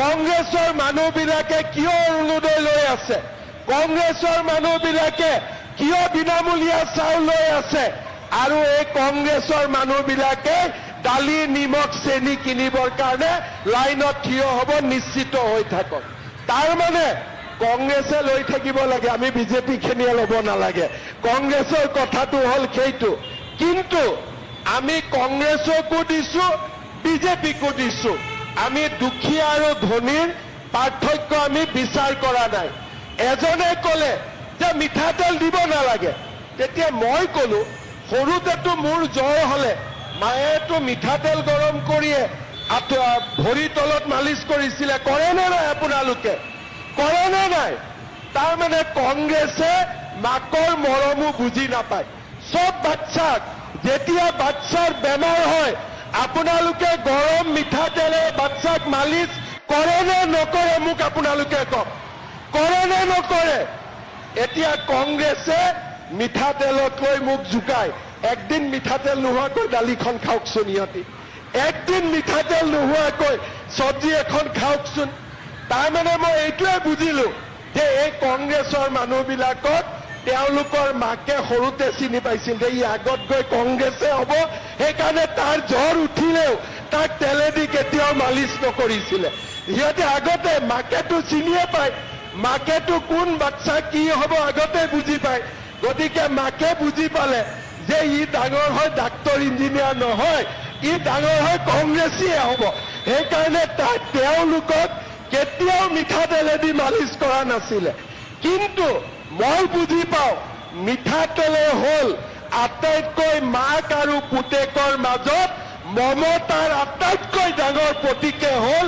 কংগ্ৰেছৰ মানুহবিলাকে কিয় অৰুণোদয় লৈ আছে, কংগ্ৰেছৰ মানুহবিলাকে কিয় বিনামূলীয়া চাউল লৈ আছে, আৰু এই কংগ্ৰেছৰ মানুহবিলাকে দালি নিমখ চেনি কিনিবৰ কাৰণে লাইনত থিয় হ'ব, নিশ্চিত হৈ থাকক। তাৰ মানে কংগ্ৰেছে লৈ থাকিব লাগে, আমি বিজেপি খিনিয়ে ল'ব নালাগে। কংগ্ৰেছৰ কথাটো হ'ল সেইটো, কিন্তু আমি কংগ্ৰেছকো দিছো, বিজেপিকো দিছো। আমি দুখীয়া আৰু ধনীৰ পাৰ্থক্য আমি বিচাৰ কৰা নাই। এজনে ক'লে যে মিঠাতেল দিব নালাগে, তেতিয়া মই ক'লো সৰুতেতো মোৰ জ্বৰ হ'লে মায়েতো মিঠাতেল গৰম কৰিয়ে ভৰিৰ তলত মালিচ কৰিছিলে, কৰেনে নাই আপোনালোকে? কৰেনে নাই? তাৰমানে কংগ্ৰেছে মাকৰ মৰমো বুজি নাপায়। চব বাচ্চাক যেতিয়া বাচ্চাৰ বেমাৰ হয় আপোনালোকে গৰম মিঠাতেলে বাচ্চাক মালিচ কৰে নে নকৰে? মোক আপোনালোকে কওক, কৰে নে নকৰে? এতিয়া কংগ্ৰেছে মিঠাতেলক লৈ মোক জোকায়। একদিন মিঠাতেল নোহোৱাকৈ দালিখন খাওকচোন, ইহঁতি একদিন মিঠাতেল নোহোৱাকৈ চব্জি এখন খাওকচোন। তাৰমানে মই এইটোৱে বুজিলো যে এই কংগ্ৰেছৰ মানুহবিলাকক তেওঁলোকৰ মাকে সৰুতে চিনি পাইছিল যে ই আগত গৈ কংগ্ৰেছে হ'ব, সেইকাৰণে তাৰ জ্বৰ উঠিলেও তাক তেলেদি কেতিয়াও মালিচ নকৰিছিলে। সিহঁতে আগতে মাকেতো চিনিয়ে পায়, মাকেতো কোন বাচ্চা কি হ'ব আগতে বুজি পায়। গতিকে মাকে বুজি পালে যে ই ডাঙৰ হয় ডাক্তৰ ইঞ্জিনিয়াৰ নহয়, ই ডাঙৰ হয় কংগ্ৰেছীয়ে হ'ব। সেইকাৰণে তেওঁলোকক কেতিয়াও মিঠাতেলেদি মালিচ কৰা নাছিলে। কিন্তু মই বুজি পাওঁ মিঠাতেলে হ'ল আটাইতকৈ মাক আৰু পুতেকৰ মাজত মমতাৰ আটাইতকৈ ডাঙৰ প্ৰতীকে হ'ল